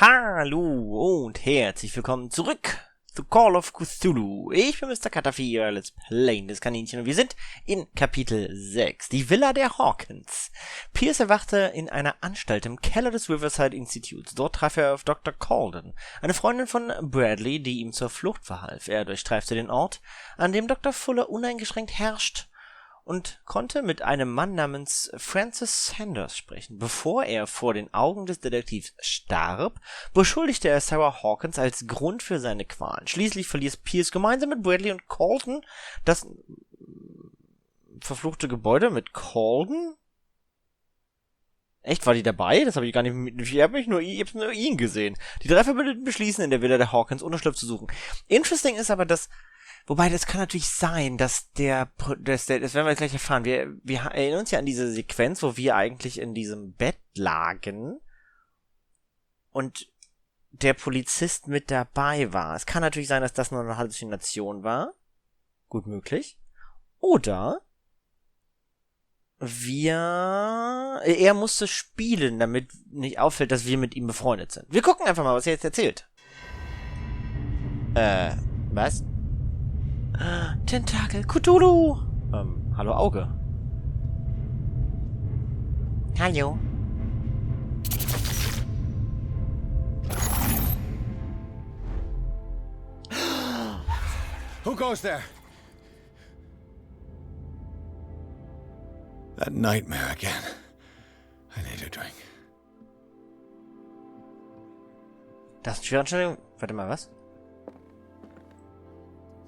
Hallo und herzlich willkommen zurück zu Call of Cthulhu. Ich bin Mr. Cutter, euer Let's Playen des Kaninchen und wir sind in Kapitel 6, die Villa der Hawkins. Pierce erwachte in einer Anstalt im Keller des Riverside Institutes. Dort traf er auf Dr. Colden, eine Freundin von Bradley, die ihm zur Flucht verhalf. Er durchstreifte den Ort, an dem Dr. Fuller uneingeschränkt herrscht, und konnte mit einem Mann namens Francis Sanders sprechen. Bevor er vor den Augen des Detektivs starb, beschuldigte er Sarah Hawkins als Grund für seine Qualen. Schließlich verließ Pierce gemeinsam mit Bradley und Colden das verfluchte Gebäude mit Colden? Echt, war die dabei? Das habe ich gar nicht ich habe nur ihn gesehen. Die drei Verbündeten beschließen, in der Villa der Hawkins Unterschlupf zu suchen. Interesting ist aber, dass wobei, das kann natürlich sein, dass das werden wir gleich erfahren. Wir erinnern uns ja an diese Sequenz, wo wir eigentlich in diesem Bett lagen und der Polizist mit dabei war. Es kann natürlich sein, dass das nur eine Halluzination war. Gut möglich. Oder er musste spielen, damit nicht auffällt, dass wir mit ihm befreundet sind. Wir gucken einfach mal, was er jetzt erzählt. Was? Tentakel, Cthulhu! Hallo Auge. Hallo. Who goes there? That nightmare again. I need a drink. Das ist eine schwere Entscheidung. Warte mal, was?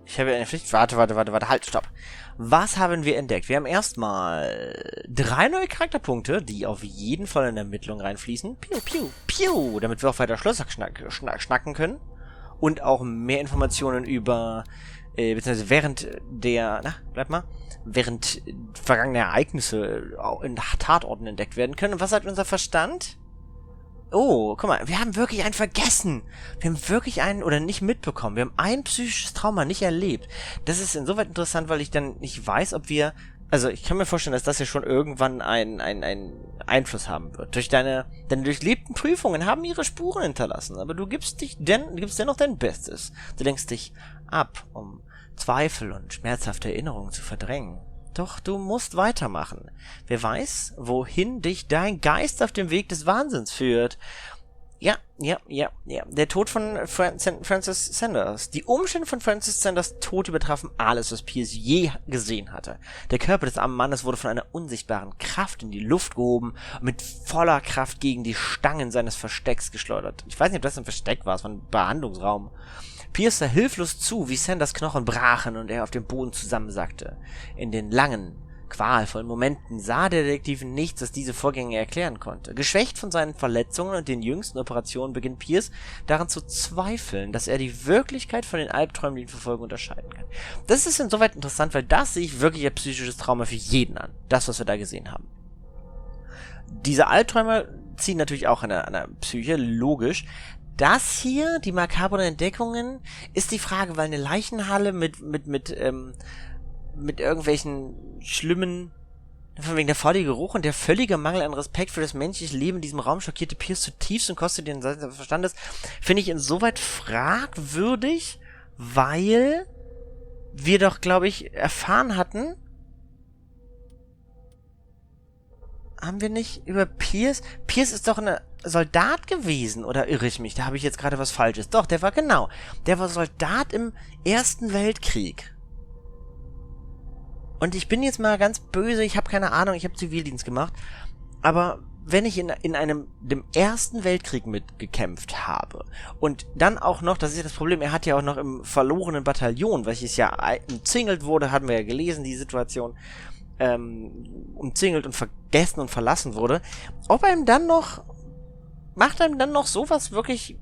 Ich habe eine Pflicht. Warte, halt, stopp. Was haben wir entdeckt? Wir haben erstmal 3 neue Charakterpunkte, die auf jeden Fall in Ermittlung reinfließen. Piu, piu, piu, damit wir auch weiter Schlösser schnacken können. Und auch mehr Informationen über, beziehungsweise während vergangener Ereignisse auch in Tatorten entdeckt werden können. Und was sagt unser Verstand? Oh, guck mal, wir haben wirklich einen vergessen. Wir haben wirklich einen, oder nicht mitbekommen. Wir haben ein psychisches Trauma nicht erlebt. Das ist insoweit interessant, weil ich dann nicht weiß, ob wir, also ich kann mir vorstellen, dass das ja schon irgendwann einen Einfluss haben wird. Deine durchlebten Prüfungen haben ihre Spuren hinterlassen, aber du gibst dennoch dein Bestes. Du lenkst dich ab, um Zweifel und schmerzhafte Erinnerungen zu verdrängen. Doch du musst weitermachen. Wer weiß, wohin dich dein Geist auf dem Weg des Wahnsinns führt. Ja. Der Tod von Francis Sanders. Die Umstände von Francis Sanders Tod übertrafen alles, was Pierce je gesehen hatte. Der Körper des armen Mannes wurde von einer unsichtbaren Kraft in die Luft gehoben und mit voller Kraft gegen die Stangen seines Verstecks geschleudert. Ich weiß nicht, ob das ein Versteck war, es war ein Behandlungsraum. Pierce sah hilflos zu, wie Sanders Knochen brachen und er auf dem Boden zusammensackte. In den langen, qualvollen Momenten sah der Detektiv nichts, das diese Vorgänge erklären konnte. Geschwächt von seinen Verletzungen und den jüngsten Operationen beginnt Pierce daran zu zweifeln, dass er die Wirklichkeit von den Albträumen, die ihn verfolgen, unterscheiden kann. Das ist insoweit interessant, weil das sehe ich wirklich als psychisches Trauma für jeden an. Das, was wir da gesehen haben. Diese Albträume ziehen natürlich auch an der Psyche, logisch. Das hier, die makabren Entdeckungen, ist die Frage, weil eine Leichenhalle mit irgendwelchen schlimmen, von wegen der faulige Geruch und der völlige Mangel an Respekt für das menschliche Leben in diesem Raum schockierte Pierce zutiefst und kostete den Verstandes, finde ich insoweit fragwürdig, weil wir doch, glaube ich, erfahren hatten, haben wir nicht über Pierce? Pierce ist doch ein Soldat gewesen, oder irre ich mich? Da habe ich jetzt gerade was Falsches. Doch, der war Soldat im Ersten Weltkrieg. Und ich bin jetzt mal ganz böse, ich habe keine Ahnung, ich habe Zivildienst gemacht, aber wenn ich in dem Ersten Weltkrieg mitgekämpft habe und dann auch noch, das ist ja das Problem, er hat ja auch noch im verlorenen Bataillon, welches ja umzingelt wurde, hatten wir ja gelesen, die Situation, umzingelt und vergessen und verlassen wurde, macht einem dann noch sowas wirklich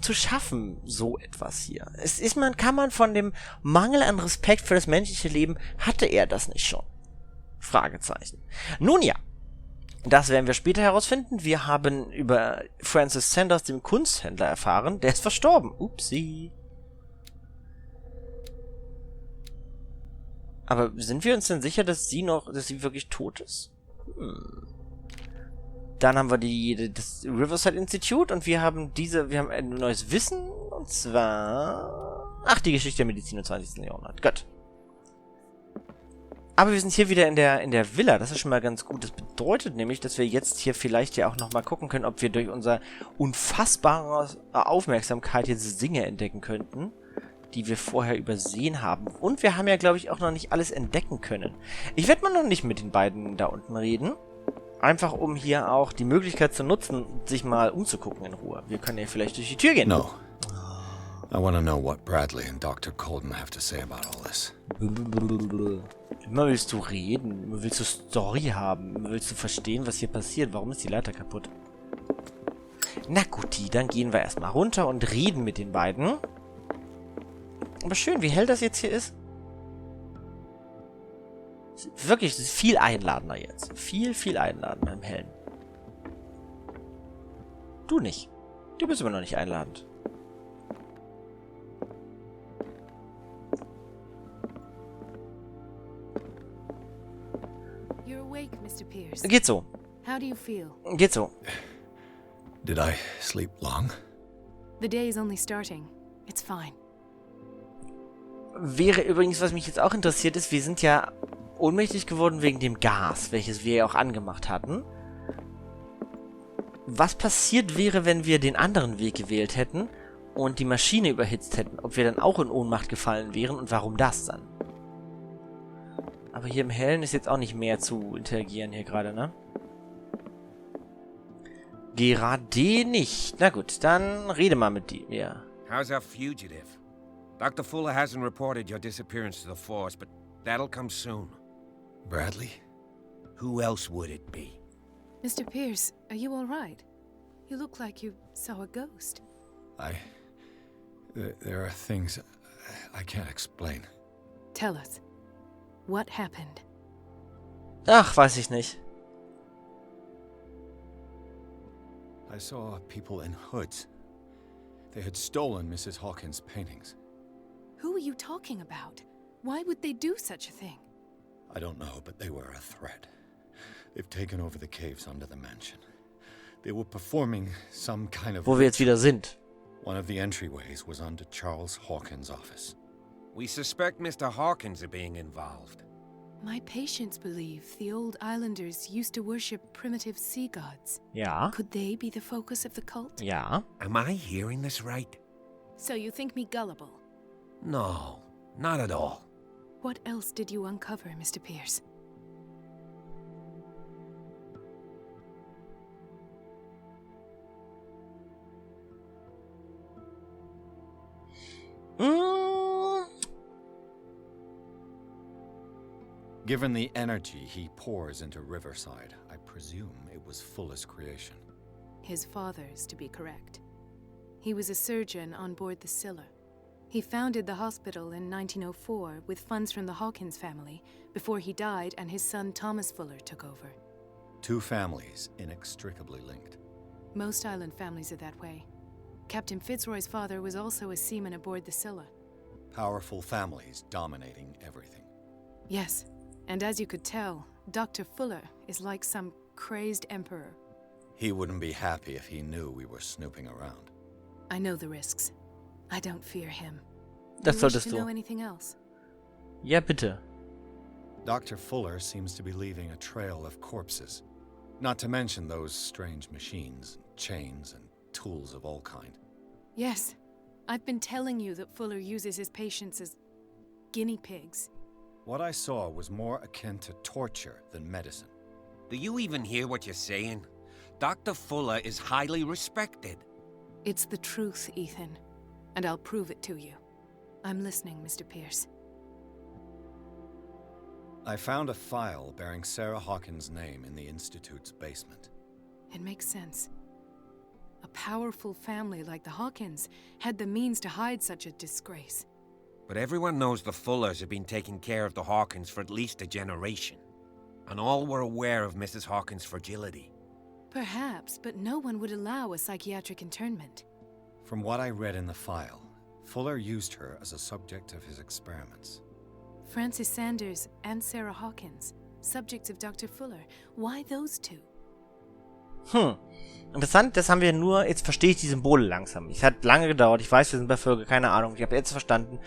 zu schaffen, so etwas hier. Kann man von dem Mangel an Respekt für das menschliche Leben, hatte er das nicht schon? Fragezeichen. Nun ja, das werden wir später herausfinden. Wir haben über Francis Sanders, dem Kunsthändler, erfahren. Der ist verstorben. Upsi. Aber sind wir uns denn sicher, dass sie wirklich tot ist? Dann haben wir das Riverside Institute und wir haben ein neues Wissen, und zwar... Ach, die Geschichte der Medizin im 20. Jahrhundert. Gut. Aber wir sind hier wieder in der Villa. Das ist schon mal ganz gut. Das bedeutet nämlich, dass wir jetzt hier vielleicht ja auch nochmal gucken können, ob wir durch unsere unfassbare Aufmerksamkeit jetzt Dinge entdecken könnten, die wir vorher übersehen haben. Und wir haben ja, glaube ich, auch noch nicht alles entdecken können. Ich werde mal noch nicht mit den beiden da unten reden. Einfach, um hier auch die Möglichkeit zu nutzen, sich mal umzugucken in Ruhe. Wir können ja vielleicht durch die Tür gehen. No. I want to know what Bradley and Dr. Colden have to say about all this. Immer willst du reden, immer willst du Story haben, immer willst du verstehen, was hier passiert. Warum ist die Leiter kaputt? Na guti, dann gehen wir erstmal runter und reden mit den beiden. Aber schön, wie hell das jetzt hier ist. Wirklich, es ist viel einladender jetzt. Viel, viel einladender im Hellen. Du nicht. Du bist immer noch nicht einladend. You're awake, Mr. Pierce. Geht so. How do you feel? Geht so. Did I sleep long? The day is only starting. It's fine. Wäre übrigens, was mich jetzt auch interessiert ist, wir sind ja ohnmächtig geworden wegen dem Gas, welches wir ja auch angemacht hatten. Was passiert wäre, wenn wir den anderen Weg gewählt hätten und die Maschine überhitzt hätten? Ob wir dann auch in Ohnmacht gefallen wären und warum das dann? Aber hier im Hellen ist jetzt auch nicht mehr zu interagieren hier gerade, ne? Gerade nicht. Na gut, dann rede mal mit dir. How's our fugitive? Dr. Fuller hasn't reported your disappearance to the force, but that'll come soon. Bradley? Who else would it be? Mr. Pierce, are you all right? You look like you saw a ghost. There are things I can't explain. Tell us. What happened? Ach, weiß ich nicht. I saw people in hoods. They had stolen Mrs. Hawkins' paintings. Who are you talking about? Why would they do such a thing? I don't know, but they were a threat. They've taken over the caves under the mansion. They were performing some kind of... Wo wir jetzt wieder sind. One of the entryways was under Charles Hawkins' office. We suspect Mr. Hawkins of being involved. My patients believe the old islanders used to worship primitive sea gods. Ja. Could they be the focus of the cult? Ja. Am I hearing this right? So you think me gullible? No, not at all. What else did you uncover, Mr. Pierce? Given the energy he pours into Riverside, I presume it was Fuller's creation. His father's, to be correct. He was a surgeon on board the Scilla. He founded the hospital in 1904 with funds from the Hawkins family before he died and his son Thomas Fuller took over. Two families inextricably linked. Most island families are that way. Captain Fitzroy's father was also a seaman aboard the Scilla. Powerful families dominating everything. Yes, and as you could tell, Dr. Fuller is like some crazed emperor. He wouldn't be happy if he knew we were snooping around. I know the risks. I don't fear him. Das You wish solltest to du. know anything else? Ja, bitte. Dr. Fuller seems to be leaving a trail of corpses. Not to mention those strange machines, chains, and tools of all kind. Yes. I've been telling you that Fuller uses his patients as guinea pigs. What I saw was more akin to torture than medicine. Do you even hear what you're saying? Dr. Fuller is highly respected. It's the truth, Ethan. And I'll prove it to you. I'm listening, Mr. Pierce. I found a file bearing Sarah Hawkins' name in the Institute's basement. It makes sense. A powerful family like the Hawkins had the means to hide such a disgrace. But everyone knows the Fullers have been taking care of the Hawkins for at least a generation. And all were aware of Mrs. Hawkins' fragility. Perhaps, but no one would allow a psychiatric internment. From what I read in the file, Fuller used her as a subject of his experiments. Francis Sanders and Sarah Hawkins, subjects of Dr. Fuller. Why those two? Interessant, das haben wir nur, jetzt verstehe ich die Symbole langsam. Es hat lange gedauert, ich weiß, wir sind bei Folge, keine Ahnung, ich habe jetzt verstanden.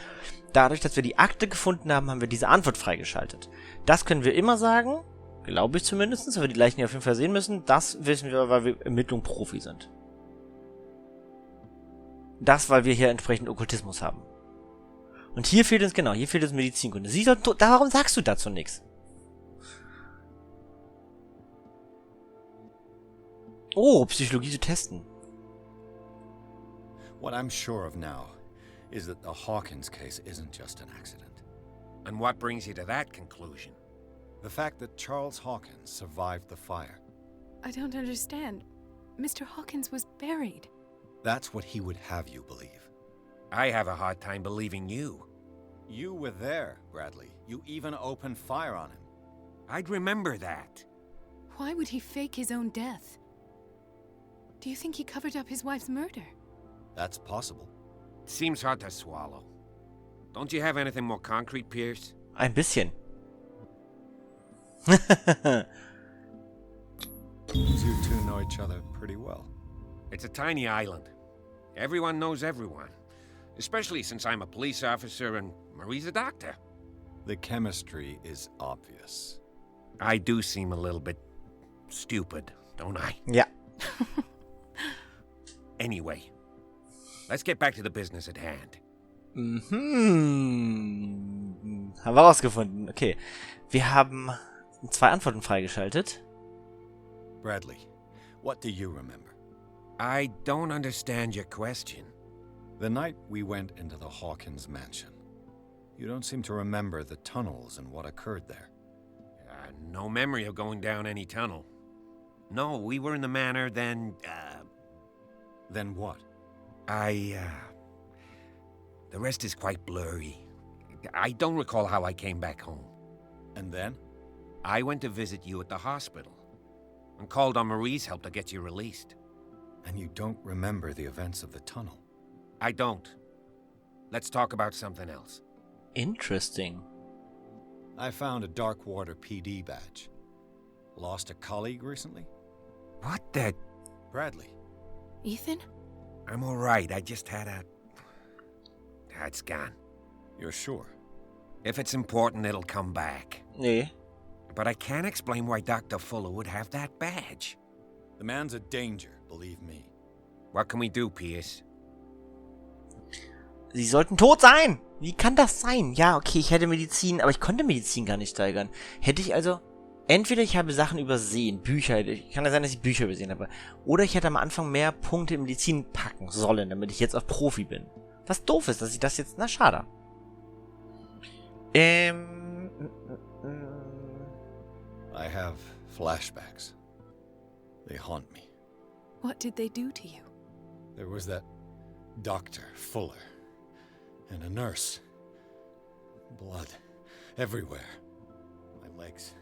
Dadurch, dass wir die Akte gefunden haben, haben wir diese Antwort freigeschaltet. Das können wir immer sagen, glaube ich zumindest, weil wir die Leichen hier auf jeden Fall sehen müssen. Das wissen wir, weil wir Ermittlung Profi sind. Das, weil wir hier entsprechend Okkultismus haben. Und hier fehlt uns, genau, hier fehlt uns Medizinkunde. Warum sagst du dazu nichts? Oh, Psychologie zu testen. What I'm sure of now is that the Hawkins case isn't just an accident. And what brings you to that conclusion? The fact that Charles Hawkins survived the fire. I don't understand. Mr. Hawkins was buried. That's what he would have you believe. I have a hard time believing you. You were there, Bradley. You even opened fire on him. I'd remember that. Why would he fake his own death? Do you think he covered up his wife's murder? That's possible. Seems hard to swallow. Don't you have anything more concrete, Pierce? Ein bisschen. You two know each other pretty well. It's a tiny island. Everyone knows everyone. Especially since I'm a police officer and Marie's a doctor. The chemistry is obvious. I do seem a little bit stupid, don't I? Ja. Anyway, let's get back to the business at hand. Haben wir rausgefunden. Okay. Wir haben 2 Antworten freigeschaltet. Bradley, what do you remember? I don't understand your question. The night we went into the Hawkins mansion. You don't seem to remember the tunnels and what occurred there. No memory of going down any tunnel. No, we were in the manor, then, Then what? the rest is quite blurry. I don't recall how I came back home. And then? I went to visit you at the hospital and called on Marie's help to get you released. And you don't remember the events of the tunnel? I don't. Let's talk about something else. Interesting. I found a Darkwater PD badge. Lost a colleague recently? What the? Bradley. Ethan? I'm all right. I just had a... It's gone. You're sure? If it's important, it'll come back. Nee. But I can't explain why Dr. Fuller would have that badge. The man's a danger, believe me. What can we do, Pierce? Sie sollten tot sein! Wie kann das sein? Ja, okay, ich hätte Medizin, aber ich konnte Medizin gar nicht steigern. Hätte ich also... Entweder ich habe Sachen übersehen, Bücher, kann ja sein, dass ich Bücher übersehen habe. Oder ich hätte am Anfang mehr Punkte in Medizin packen sollen, damit ich jetzt auf Profi bin. Was doof ist, dass ich das jetzt... Na, schade. I have flashbacks. They haunt me. What did they do to you? There was that Dr. Fuller and a nurse. Blood everywhere. My legs,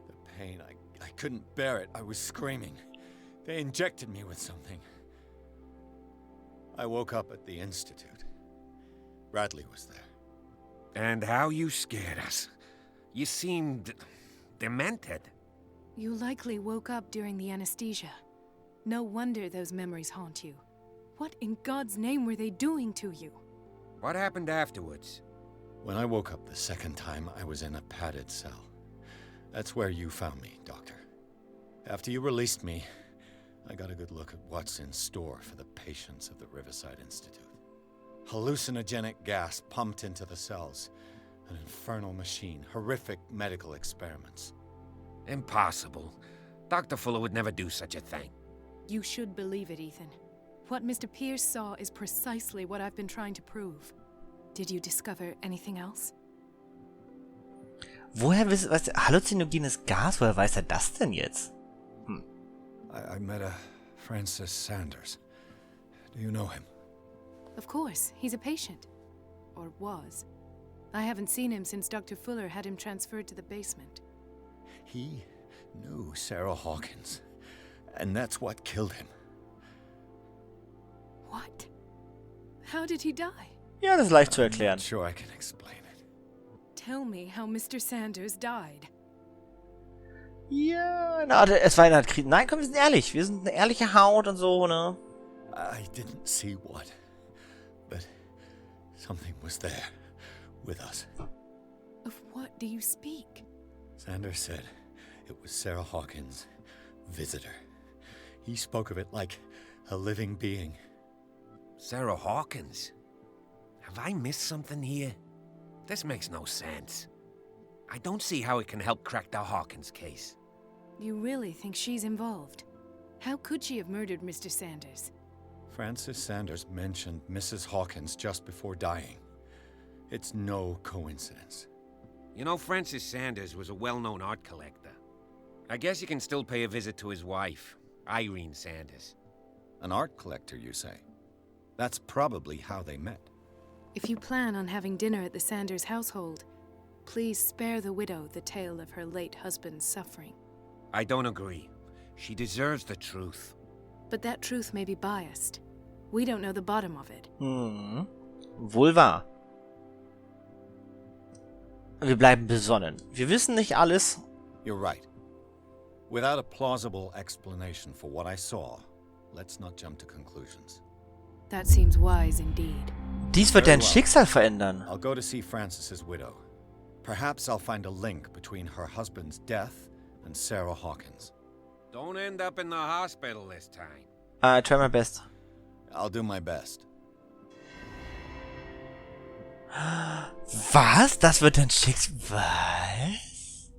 the pain, I couldn't bear it. I was screaming. They injected me with something. I woke up at the institute. Bradley was there. And how you scared us. You seemed... demented. You likely woke up during the anesthesia. No wonder those memories haunt you. What in God's name were they doing to you? What happened afterwards? When I woke up the second time, I was in a padded cell. That's where you found me, Doctor. After you released me, I got a good look at what's in store for the patients of the Riverside Institute. Hallucinogenic gas pumped into the cells. An infernal machine. Horrific medical experiments. Impossible. Dr. Fuller would never do such a thing. You should believe it, Ethan. What Mr. Pierce saw is precisely what I've been trying to prove. Did you discover anything else? Woher was halluzinogenes Gas? Woher weiß er das denn jetzt? I met a Francis Sanders. Do you know him? Of course, he's a patient. Or was. I haven't seen him since Dr. Fuller had him transferred to the basement. He knew Sarah Hawkins. And that's what killed him. What? How did he die? Ja, das ist leicht zu I'm erklären. not sure I can explain it. Tell me how Mr. Sanders died. Ja, na, es war eine Art Krieg. Nein, komm, wir sind ehrlich. Wir sind eine ehrliche Haut und so, ne? I didn't see what, but something was there with us. Of what do you speak? Sanders said it was Sarah Hawkins' visitor. He spoke of it like a living being. Sarah Hawkins? Have I missed something here? This makes no sense. I don't see how it can help crack the Hawkins case. You really think she's involved? How could she have murdered Mr. Sanders? Francis Sanders mentioned Mrs. Hawkins just before dying. It's no coincidence. You know, Francis Sanders was a well-known art collector. I guess you can still pay a visit to his wife, Irene Sanders. An art collector, you say? That's probably how they met. If you plan on having dinner at the Sanders household, please spare the widow the tale of her late husband's suffering. I don't agree. She deserves the truth. But that truth may be biased. We don't know the bottom of it. Wohl wahr. Wir bleiben besonnen. Wir wissen nicht alles. You're right. Without a plausible explanation for what I saw, let's not jump to conclusions. That seems wise indeed. Dies wird dein Schicksal verändern. I'll go to see Francis's widow. Perhaps I'll find a link between her husband's death and Sarah Hawkins. Don't end up in the hospital this time. I try my best. I'll do my best. Was? Das wird dein Schicksal... Was?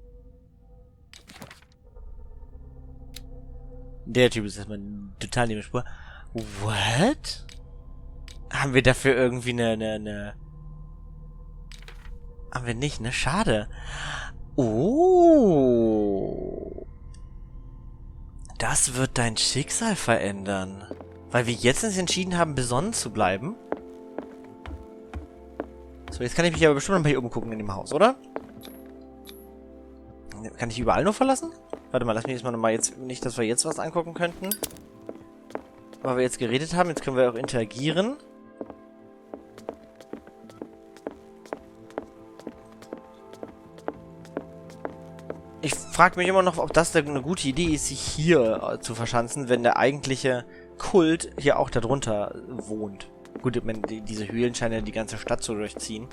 Der Typ ist erstmal total neben der Spur. What? Haben wir dafür irgendwie eine... Haben wir nicht, ne? Schade. Oh. Das wird dein Schicksal verändern. Weil wir jetzt uns entschieden haben, besonnen zu bleiben. So, jetzt kann ich mich aber bestimmt noch mal hier oben gucken in dem Haus, oder? Kann ich überall nur verlassen? Warte mal, lass mich jetzt mal nochmal jetzt... Nicht, dass wir jetzt was angucken könnten. Weil wir jetzt geredet haben, jetzt können wir auch interagieren. Ich frage mich immer noch, ob das eine gute Idee ist, sich hier zu verschanzen, wenn der eigentliche Kult hier auch darunter wohnt. Gut, diese Höhlen scheinen ja die ganze Stadt zu durchziehen.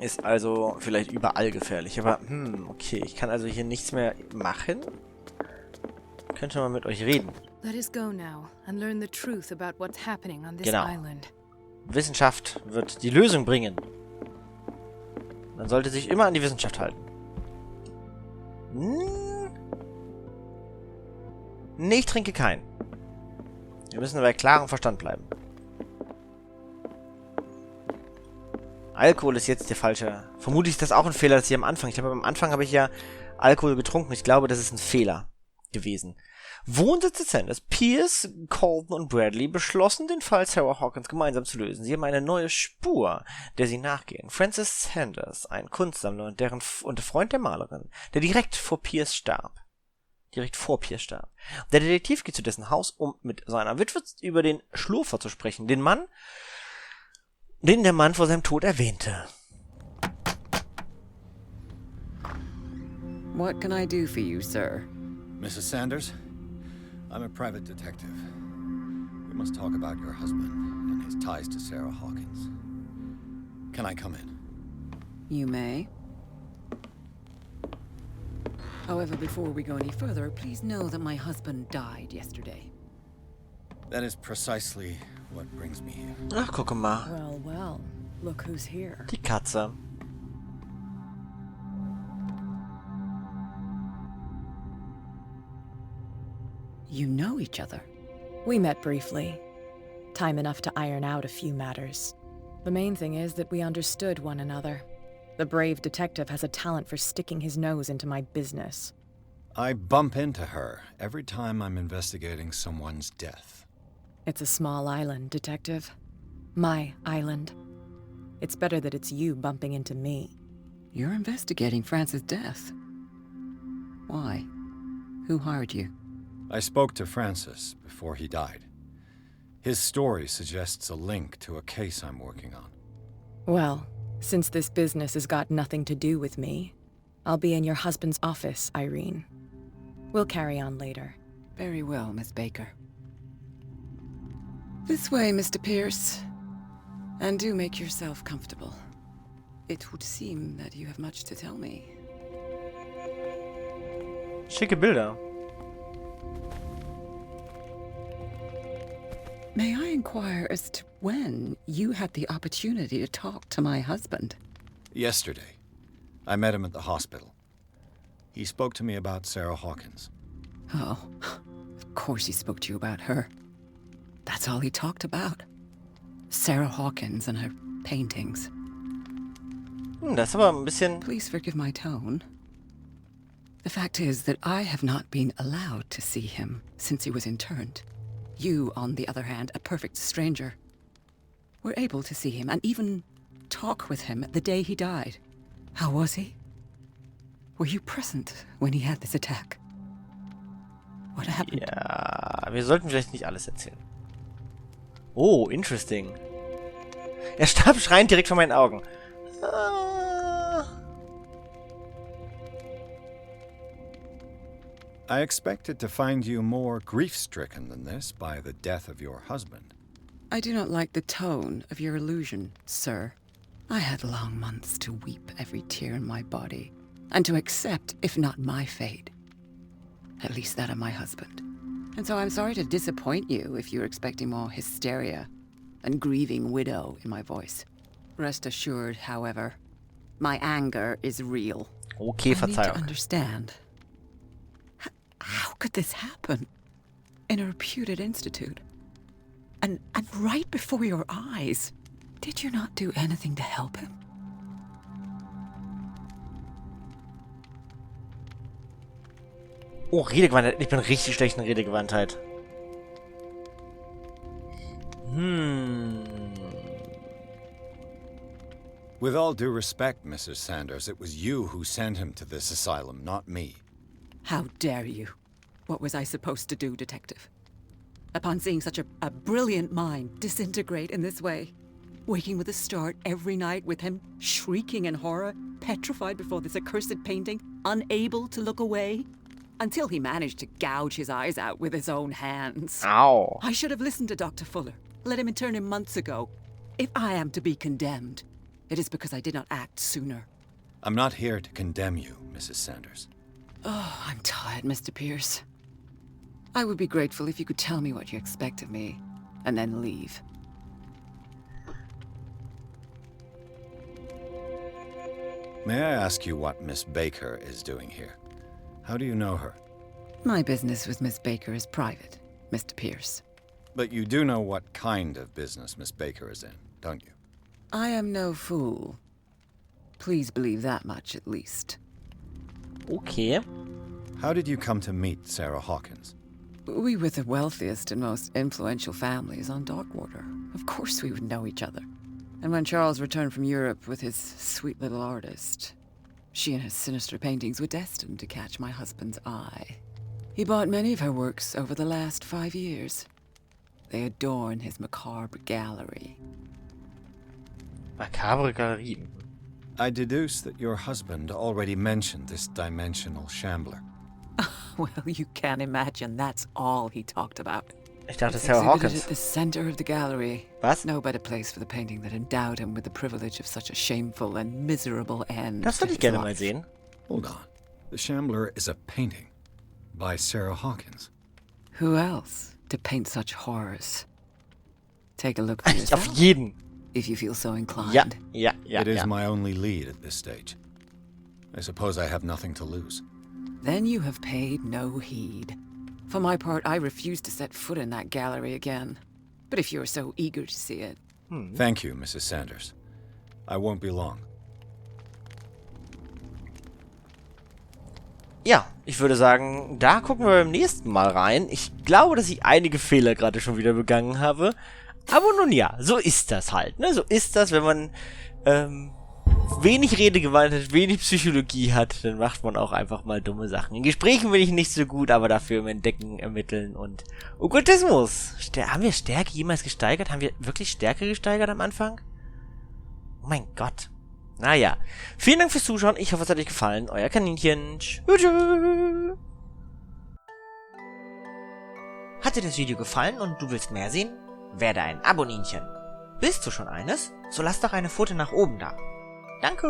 Ist also vielleicht überall gefährlich. Aber, okay, ich kann also hier nichts mehr machen. Könnte mal mit euch reden. Let us go now and learn the truth about what's happening on this Genau. island. Wissenschaft wird die Lösung bringen. Man sollte sich immer an die Wissenschaft halten. Nee, ich trinke keinen. Wir müssen bei klarem Verstand bleiben. Alkohol ist jetzt der falsche. Vermutlich ist das auch ein Fehler, dass ich am Anfang... Ich glaube, am Anfang habe ich ja Alkohol getrunken. Ich glaube, das ist ein Fehler gewesen. Wohnsitz des Sanders. Pierce, Colton und Bradley beschlossen, den Fall Sarah Hawkins gemeinsam zu lösen. Sie haben eine neue Spur, der sie nachgehen. Francis Sanders, ein Kunstsammler und Freund der Malerin, der direkt vor Pierce starb. Der Detektiv geht zu dessen Haus, um mit seiner Witwe über den Schlurfer zu sprechen. Den der Mann vor seinem Tod erwähnte. What can I do for you, sir? Mrs. Sanders, I'm a private detective. We must talk about your husband and his ties to Sarah Hawkins. Can I come in? You may. However, before we go any further, please know that my husband died yesterday. That is precisely what brings me here. Ach, guck mal. Well, well, look who's here. Die Katze. You know each other. We met briefly. Time enough to iron out a few matters. The main thing is that we understood one another. The brave detective has a talent for sticking his nose into my business. I bump into her every time I'm investigating someone's death. It's a small island, Detective. My island. It's better that it's you bumping into me. You're investigating Francis' death. Why? Who hired you? I spoke to Francis before he died. His story suggests a link to a case I'm working on. Well, since this business has got nothing to do with me, I'll be in your husband's office, Irene. We'll carry on later. Very well, Miss Baker. This way, Mr. Pierce. And do make yourself comfortable. It would seem that you have much to tell me. Schicke Bilder. May I inquire as to when you had the opportunity to talk to my husband? Yesterday. I met him at the hospital. He spoke to me about Sarah Hawkins. Oh, of course he spoke to you about her. That's all he talked about. Sarah Hawkins and her paintings. Das ist aber ein bisschen... Please forgive my tone. The fact is that I have not been allowed to see him since he was interned. You, on the other hand, a perfect stranger, were able to see him and even talk with him the day he died. How was he? Were you present when he had this attack? What happened? Ja, wir sollten vielleicht nicht alles erzählen. Oh, interesting. Er starb schreiend direkt vor meinen Augen. I expected to find you more grief-stricken than this by the death of your husband. I do not like the tone of your allusion, sir. I had long months to weep every tear in my body, and to accept, if not my fate, at least that of my husband. And so I'm sorry to disappoint you if you're expecting more hysteria and grieving widow in my voice. Rest assured, however, my anger is real. Okay, I need to Verzeihung. understand. How could this happen? In a reputed institute? And right before your eyes? Did you not do anything to help him? Oh, Redegewandtheit. Ich bin richtig schlecht in Redegewandtheit. With all due respect, Mrs. Sanders, it was you who sent him to this asylum, not me. How dare you? What was I supposed to do, Detective? Upon seeing such a brilliant mind disintegrate in this way, waking with a start every night with him shrieking in horror, petrified before this accursed painting, unable to look away, until he managed to gouge his eyes out with his own hands. Au. I should have listened to Dr. Fuller, let him intern him months ago. If I am to be condemned, it is because I did not act sooner. I'm not here to condemn you, Mrs. Sanders. Oh, I'm tired, Mr. Pierce. I would be grateful if you could tell me what you expect of me, and then leave. May I ask you what Miss Baker is doing here? How do you know her? My business with Miss Baker is private, Mr. Pierce. But you do know what kind of business Miss Baker is in, don't you? I am no fool. Please believe that much, at least. Okay. How did you come to meet Sarah Hawkins? We were the wealthiest and most influential families on Darkwater. Of course we would know each other. And when Charles returned from Europe with his sweet little artist, she and her sinister paintings were destined to catch my husband's eye. He bought many of her works over the last 5 years. They adorn his macabre gallery. Makabre Galerie. I deduce that your husband already mentioned this dimensional shambler. Well, you can imagine that's all he talked about. Ich dachte, It's Sarah exhibited Hawkins. at the center of the gallery. Was? No better place for the painting that endowed him with the privilege of such a shameful and miserable end. Das to würde ich his gerne mal life. sehen. Hold on. The shambler is a painting by Sarah Hawkins. Who else to paint such horrors? Take a look for Auf yourself, jeden. if you feel so inclined. Ja. It is my only lead at this stage. I suppose I have nothing to lose. Then you have paid no heed. For my part, I refuse to set foot in that gallery again. But if you're so eager to see it... Thank you, Mrs. Sanders. I won't be long. Ja, ich würde sagen, da gucken wir beim nächsten Mal rein. Ich glaube, dass ich einige Fehler gerade schon wieder begangen habe. Aber nun ja, so ist das halt, ne? So ist das, wenn man wenig Redegewalt hat, wenig Psychologie hat, dann macht man auch einfach mal dumme Sachen. In Gesprächen bin ich nicht so gut, aber dafür im Entdecken, Ermitteln und Okkultismus. Haben wir Stärke jemals gesteigert? Haben wir wirklich Stärke gesteigert am Anfang? Oh mein Gott. Naja, vielen Dank fürs Zuschauen. Ich hoffe, es hat euch gefallen. Euer Kaninchen. Tschüss. Hat dir das Video gefallen und du willst mehr sehen? Werde ein Aboninchen. Bist du schon eines? So lass doch eine Pfote nach oben da. Danke.